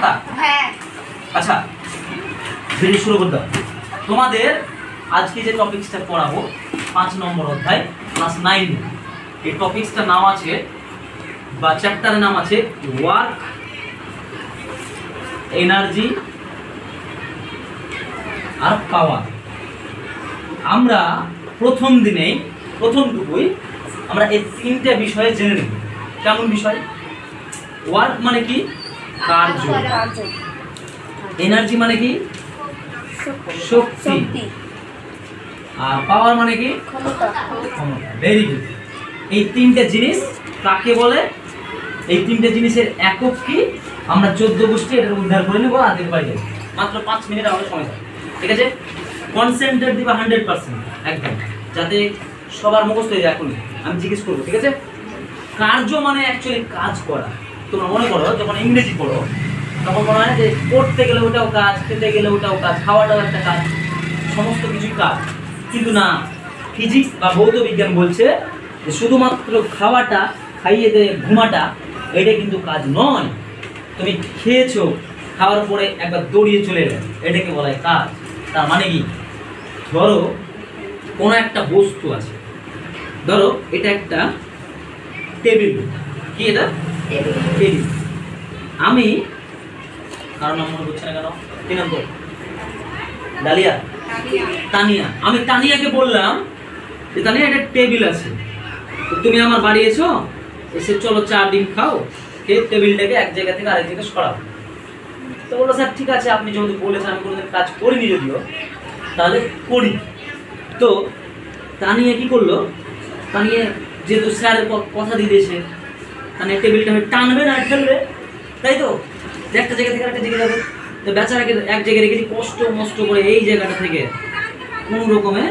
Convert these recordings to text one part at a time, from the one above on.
খাতা? হ্যাঁ। আচ্ছা ভিডিও শুরু করতে হবে। তোমাদের আজকে যে টপিকসটা পড়াবো 5 নম্বর অধ্যায় ক্লাস 9, এই টপিকসটার নাম আছে বা চ্যাপ্টারের নাম আছে ওয়ার্ক, এনার্জি আর পাওয়ার। আমরা প্রথমটুকুই আমরা এই 3টে বিষয়ে জেনে নেব। কেমন বিষয়? ওয়ার্ক মানে কি? কার্য। এনার্জি মানে কি? শক্তি। আর পাওয়ার মানে কি? ক্ষমতা। Very good. এই 3টে জিনিস কাকে বলে? এই 3টে জিনিসের একক কি? আমরা 14 গোষ্ঠী এটা উদ্ধার করে নেবো আজকের বাইরে। মাত্র 5 মিনিট আমাদের সময় থাকে, ঠিক আছে? কনসেন্ট্রেট দিবা 100% একদম, যাতে সবার মুখস্থ হয়ে যায়। এখনই আমি জিজ্ঞেস করবো, ঠিক আছে? কার্য মানে অ্যাকচুয়ালি কাজ করা। তোমরা মনে করো যখন ইংরেজি পড়ো তখন মনে হয় যে পড়তে গেলে ওটাও কাজ, খেতে গেলে ওটাও কাজ, খাওয়াটাও একটা কাজ, সমস্ত কিছুই কাজ। কিন্তু না, ফিজিক্স বা ভৌত বিজ্ঞান বলছে যে শুধুমাত্র খাওয়াটা, খাইয়ে দিয়ে ঘুমাটা, এটা কিন্তু কাজ নয়। তুমি খেয়েছো, খাওয়ার পরে একবার দৌড়িয়ে চলে এলে, এটাকে বলা হয় কাজ। তার মানে কি? ধরো কোনো একটা বস্তু আছে, ধরো এটা একটা টেবিল। কি এটা? টেবিল। আমি কারণ নাম মনে করছে না কেন? কি নাম তোর? ডালিয়া? তানিয়া। আমি তানিয়াকে বললাম যে তানিয়া একটা টেবিল আছে, তো তুমি আমার বাড়ি এসো, এসে চলো 4 ডিম খাও, খেয়ে টেবিলটাকে এক জায়গা থেকে আরেক জায়গায় সরাও। তো বললো স্যার ঠিক আছে, আপনি যেহেতু বলেছেন, আমি কোনোদিন কাজ করিনি যদিও, তাহলে করি। তো তানিয়া কি করলো? তানিয়া যেহেতু স্যার কথা দিয়ে দিয়েছে, তানিয়া টেবিলটা টানবে না ঠেলবে, তাই তো? একটা জায়গা থেকে আরেকটা জায়গায় যাবে। তো বেচারাকে এক জায়গায় রেখেছি, কষ্ট মষ্ট করে এই জায়গাটা থেকে কোনো রকমে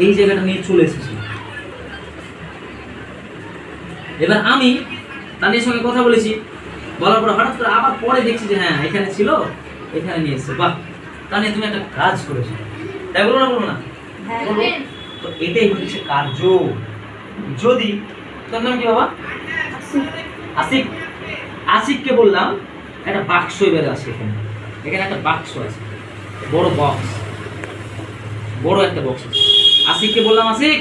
এই জায়গাটা নিয়ে চলে এসেছি। এবার আমি তানিয়ার সঙ্গে কথা বলেছি, বলার পর হঠাৎ করে আবার পরে দেখছি যে হ্যাঁ এখানে ছিল, এখানে নিয়ে এসছে। বাহ তানিয়া, তুমি একটা কাজ করেছো, তাই বলবো না? বলবো না? তো এটাই হচ্ছে কার্য। যদি তোর নাম কি বাবা? আসিক। আসিককে বললাম একটা বাক্স এবারে আছে, এখানে একটা বাক্স আছে, বড় বক্স, বড় একটা বক্স আছে। আসিককে বললাম আসিক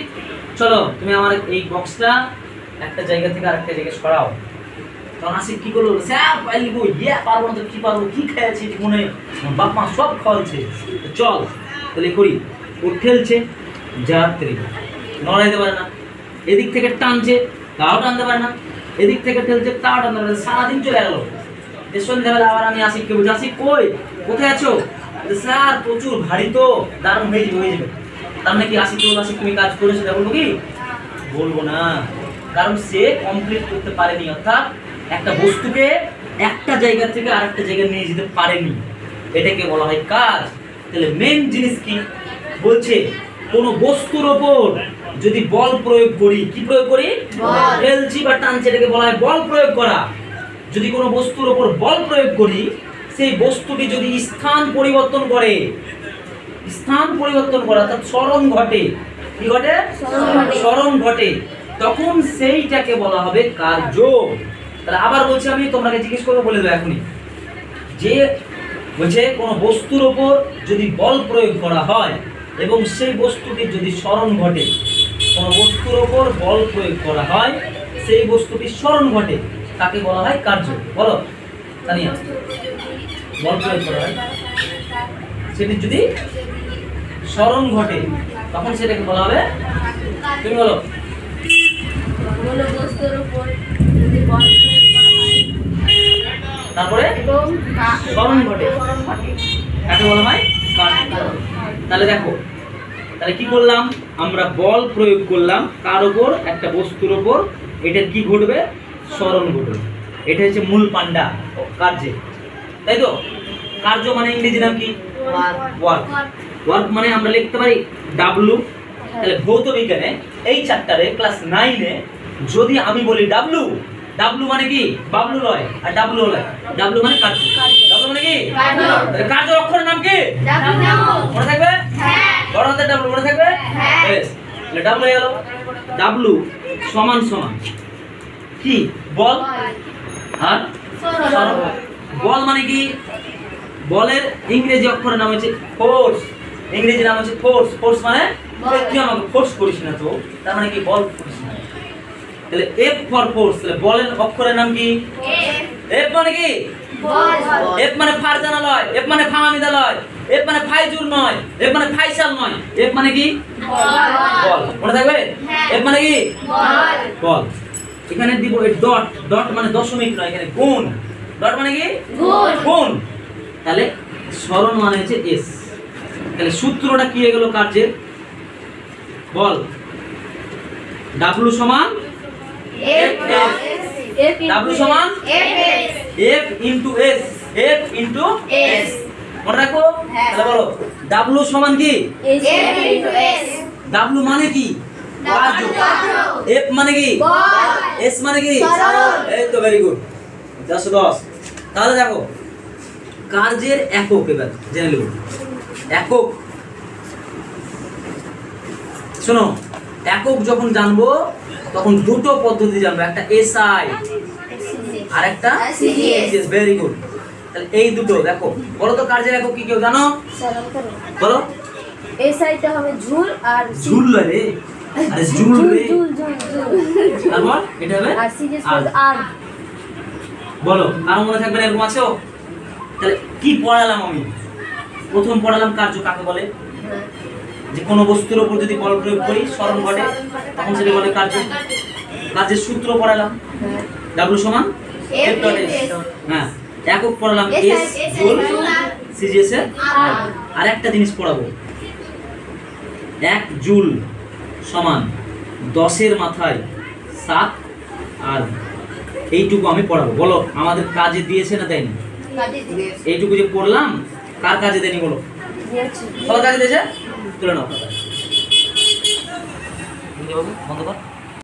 চলো তুমি আমার এই বক্সটা একটা জায়গা থেকে আরেকটা জায়গায় সরাও। তখন আসিক কি করলো? স্যার পারবো? ইয়ে পারবো না তো কি পারবো, কি খেয়েছি মনে, বাপ মা সব খাওয়াচ্ছে, চল তাহলে করি। ও ঠেলছে, যাত্রী নড়াইতে পারে না, এদিক থেকে টানছে তাও টানতে পারে না, এদিক থেকে ঠেলছে তাও টানতে পারে না। সারাদিন চলে গেল। সন্ধ্যাবেলা আবার আমি আসিককে বলছি, আসিক কই, কোথায় আছো? স্যার প্রচুর ভারী তো, দারুণ হয়ে যাবে। তার মানে কি আসিক বলবো আসিক তুমি কাজ করেছো? বলবো কি? বলবো না, কারণ সে কমপ্লিট করতে পারেনি, অর্থাৎ একটা বস্তুকে একটা জায়গা থেকে আরেকটা জায়গায় নিয়ে যেতে পারেনি, এটাকে বলা হয় কাজ। তাহলে মেন জিনিস কি বলছে? কোনো বস্তুর ওপর যদি বল প্রয়োগ করি, কি প্রয়োগ করি? ঠেলছি বা টানছি, এটাকে বলা হয় বল প্রয়োগ করা। যদি কোনো বস্তুর ওপর বল প্রয়োগ করি, সেই বস্তুটি যদি স্থান পরিবর্তন করে, অর্থাৎ সরণ ঘটে, কি ঘটে? সরণ ঘটে, তখন সেইটাকে বলা হবে কার্য। তাহলে আবার বলছি, আমি তোমাকে জিজ্ঞেস করবো, বলে দেবো এখনই, যে বলছে কোনো বস্তুর ওপর যদি বল প্রয়োগ করা হয় এবং সেই বস্তুটির যদি সরণ ঘটে, কোনো বস্তুর ওপর বল প্রয়োগ করা হয়, সেই বস্তুটির সরণ ঘটে, তাকে বলা হয় কার্য। বলো তানিয়া, বল প্রয়োগ করা হয়, সেটি যদি সরণ ঘটে তখন সেটাকে বলা হবে, তুমি বলো। তারপরে সরণ ঘটে, তাকে বলা হয় কার্য। তাহলে দেখো, তাহলে কি করলাম আমরা? বল প্রয়োগ করলাম কার ওপর? একটা বস্তুর ওপর। এটার কি ঘটবে? সরণ ঘটবে। এটা হচ্ছে মূল পান্ডা কার্যে, তাই তো? কার্য মানে ইংরেজি নাম কি? ওয়ার্ক। ওয়ার্ক মানে আমরা লিখতে পারি ডাব্লু। তাহলে ভৌত বিজ্ঞানে এই চ্যাপ্টারে ক্লাস 9-এ যদি আমি বলি ডাব্লু, ডাব্লু মানে কি? বাবলু লয় আর ডাব্লু লয়। ডাব্লু মানে কার্য। ডাব্লু মানে কি? কার্য অক্ষরের নাম কি? মনে থাকবে? বড় হাতের ডাব্লু মনে থাকবে? বেশ, তাহলে ডাব্লু গেল। ডাব্লু সমান সমান কি? বল আর সরণ। বল মানে কি? বলের ইংরেজি অক্ষরের নাম হচ্ছে ফোর্স। ইংরেজি নাম হচ্ছে ফোর্স। ফোর্স মানে তুই আমাকে ফোর্স করিস না তো, তার মানে কি বল করিস না। তাহলে এফ ফর ফোর্স, তাহলে বলের অক্ষরের নাম কি? এফ মানে কি? এফ মানে ফারজানালয়, এফ মানে ফাহামিদালয়, এফ মানে ফাইজুর নয়, এফ মানে ফাইসাল নয়, এফ মানে কি? বল। মনে থাকবে? এফ মানে কি? বল। এখানে দিব এই ডট, ডট মানে দশমিক নয়, এখানে গুণ। ডট মানে কি? গুণ। তাহলে সরণ মানে হচ্ছে এস। তাহলে সূত্রটা কি হয়ে গেল কার্যের? বল। ডাব্লু সমান এফ এস, ডাব্লু সমান F into S, F into S. মনে রাখো। তাহলে বলো ডাব্লু সমান কি? ডাব্লু মানে কি? কার্য। এফ মানে কি? এস মানে কি? এই তো ভেরি গুড, 1010। তাহলে দেখো কার্যের একক এবার জেনে নেব। একক, শোনো, একক যখন জানবো তখন দুটো পদ্ধতি জানবো, একটা এসআই আর একটা সিজিএস। Very good. তাহলে এই দুটো দেখো, বলো তো কার্যের একক কি কেউ জানো? বলো। এসআইতে হবে ঝুল আর ঝুল রে, আরে ঝুল রে, তারপর এটা হবে আর সিজিএস আর। বলো আর মনে থাকবে না এরকম আছো? তাহলে কি পড়ালাম আমি? প্রথম পড়ালাম কার্য কাকে বলে। যে কোনো বস্তুর উপর যদি বল প্রয়োগ করি সরণ ঘটে তখন সেটা বলে কার্য। কার্যের সূত্র পড়ালাম, ডাব্লু সমান এফ ডট এস। হ্যাঁ, একক পড়ালাম এস জুল, সিজিএস এর আর একটা জিনিস পড়াবো, 1 জুল সমান 10 এর মাথায় 7 আর এইটুকু আমি পড়াবো। বলো আমাদের কাজে দিয়েছে না দেয়নি? এইটুকু যে পড়লাম কার কাজে দেয়নি বলো? সবার কাজে দিয়েছে। তুলে নাও বন্ধ কর।